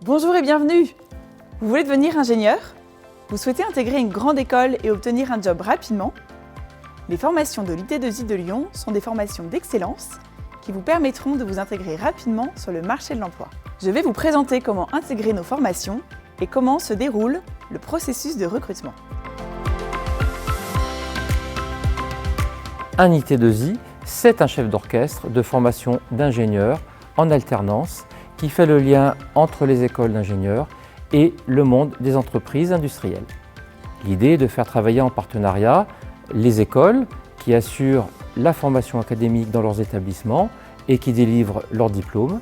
Bonjour et bienvenue! Vous voulez devenir ingénieur? Vous souhaitez intégrer une grande école et obtenir un job rapidement? Les formations de l'IT2I de Lyon sont des formations d'excellence qui vous permettront de vous intégrer rapidement sur le marché de l'emploi. Je vais vous présenter comment intégrer nos formations et comment se déroule le processus de recrutement. Un IT2I, c'est un chef d'orchestre de formation d'ingénieurs en alternance qui fait le lien entre les écoles d'ingénieurs et le monde des entreprises industrielles. L'idée est de faire travailler en partenariat les écoles qui assurent la formation académique dans leurs établissements et qui délivrent leurs diplômes,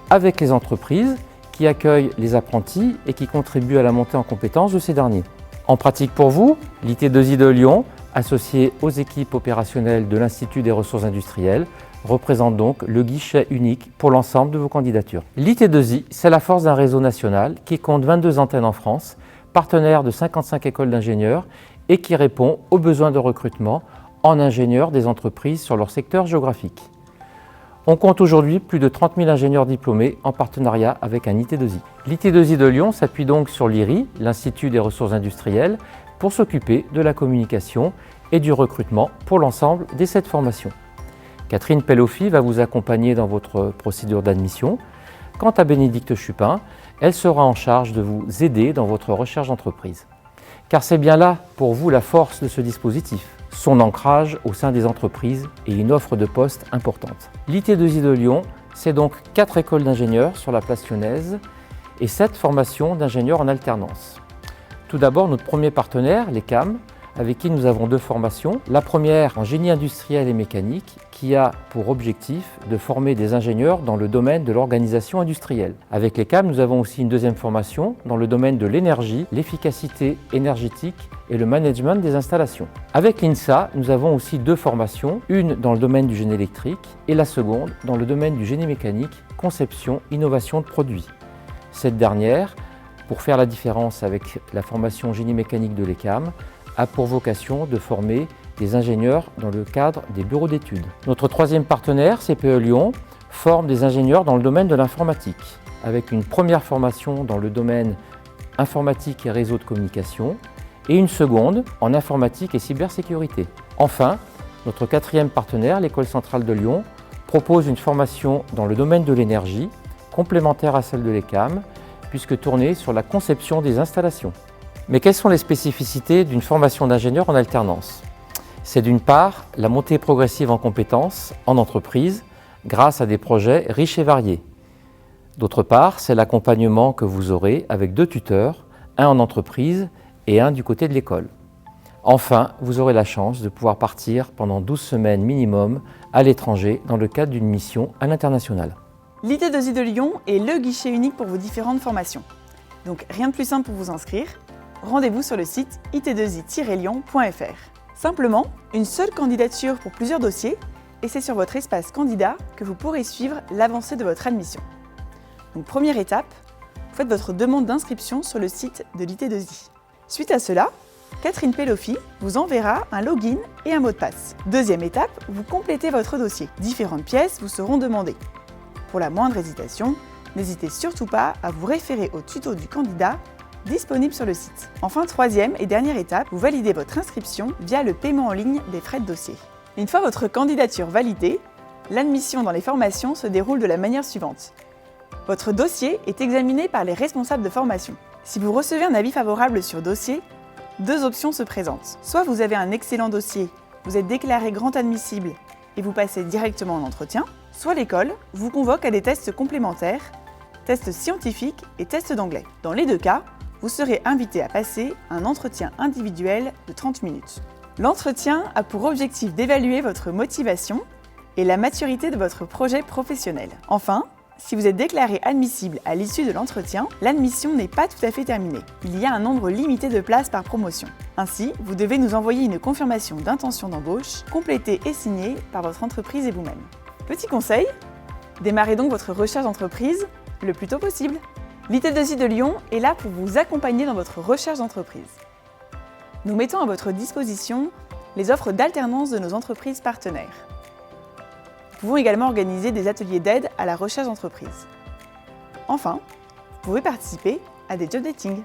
avec les entreprises qui accueillent les apprentis et qui contribuent à la montée en compétences de ces derniers. En pratique pour vous, l'IT2I de Lyon, associé aux équipes opérationnelles de l'Institut des ressources industrielles, représente donc le guichet unique pour l'ensemble de vos candidatures. L'IT2I, c'est la force d'un réseau national qui compte 22 antennes en France, partenaire de 55 écoles d'ingénieurs et qui répond aux besoins de recrutement en ingénieurs des entreprises sur leur secteur géographique. On compte aujourd'hui plus de 30 000 ingénieurs diplômés en partenariat avec un IT2I. L'IT2I de Lyon s'appuie donc sur l'IRI, l'Institut des ressources industrielles, pour s'occuper de la communication et du recrutement pour l'ensemble des 7 formations. Catherine Peloffi va vous accompagner dans votre procédure d'admission. Quant à Bénédicte Chupin, elle sera en charge de vous aider dans votre recherche d'entreprise. Car c'est bien là pour vous la force de ce dispositif, son ancrage au sein des entreprises et une offre de poste importante. L'IT2I de Lyon, c'est donc 4 écoles d'ingénieurs sur la place lyonnaise et 7 formations d'ingénieurs en alternance. Tout d'abord, notre premier partenaire, les CAM, avec qui nous avons 2 formations. La première en génie industriel et mécanique, qui a pour objectif de former des ingénieurs dans le domaine de l'organisation industrielle. Avec les CAM, nous avons aussi une deuxième formation dans le domaine de l'énergie, l'efficacité énergétique et le management des installations. Avec l'INSA, nous avons aussi 2 formations, une dans le domaine du génie électrique et la seconde dans le domaine du génie mécanique, conception, innovation de produits. Cette dernière, pour faire la différence avec la formation génie mécanique de l'ECAM, a pour vocation de former des ingénieurs dans le cadre des bureaux d'études. Notre troisième partenaire, CPE Lyon, forme des ingénieurs dans le domaine de l'informatique, avec une première formation dans le domaine informatique et réseau de communication, et une seconde en informatique et cybersécurité. Enfin, notre quatrième partenaire, l'École centrale de Lyon, propose une formation dans le domaine de l'énergie, complémentaire à celle de l'ECAM, puisque tournée sur la conception des installations. Mais quelles sont les spécificités d'une formation d'ingénieur en alternance? C'est d'une part la montée progressive en compétences en entreprise grâce à des projets riches et variés. D'autre part, c'est l'accompagnement que vous aurez avec 2 tuteurs, un en entreprise et un du côté de l'école. Enfin, vous aurez la chance de pouvoir partir pendant 12 semaines minimum à l'étranger dans le cadre d'une mission à l'international. L'IT2I de Lyon est le guichet unique pour vos différentes formations. Donc rien de plus simple pour vous inscrire. Rendez-vous sur le site it2i-lyon.fr. Simplement, une seule candidature pour plusieurs dossiers et c'est sur votre espace candidat que vous pourrez suivre l'avancée de votre admission. Donc première étape, vous faites votre demande d'inscription sur le site de l'IT2I. Suite à cela, Catherine Peloffi vous enverra un login et un mot de passe. Deuxième étape, vous complétez votre dossier. Différentes pièces vous seront demandées. Pour la moindre hésitation, n'hésitez surtout pas à vous référer au tuto du candidat disponible sur le site. Enfin, troisième et dernière étape, vous validez votre inscription via le paiement en ligne des frais de dossier. Une fois votre candidature validée, l'admission dans les formations se déroule de la manière suivante. Votre dossier est examiné par les responsables de formation. Si vous recevez un avis favorable sur dossier, 2 options se présentent. Soit vous avez un excellent dossier, vous êtes déclaré grand admissible et vous passez directement en entretien, soit l'école vous convoque à des tests complémentaires, tests scientifiques et tests d'anglais. Dans les 2 cas, vous serez invité à passer un entretien individuel de 30 minutes. L'entretien a pour objectif d'évaluer votre motivation et la maturité de votre projet professionnel. Enfin, si vous êtes déclaré admissible à l'issue de l'entretien, l'admission n'est pas tout à fait terminée. Il y a un nombre limité de places par promotion. Ainsi, vous devez nous envoyer une confirmation d'intention d'embauche, complétée et signée par votre entreprise et vous-même. Petit conseil, démarrez donc votre recherche d'entreprise le plus tôt possible. L'IT2I de Lyon est là pour vous accompagner dans votre recherche d'entreprise. Nous mettons à votre disposition les offres d'alternance de nos entreprises partenaires. Nous pouvons également organiser des ateliers d'aide à la recherche d'entreprise. Enfin, pouvez participer à des job dating.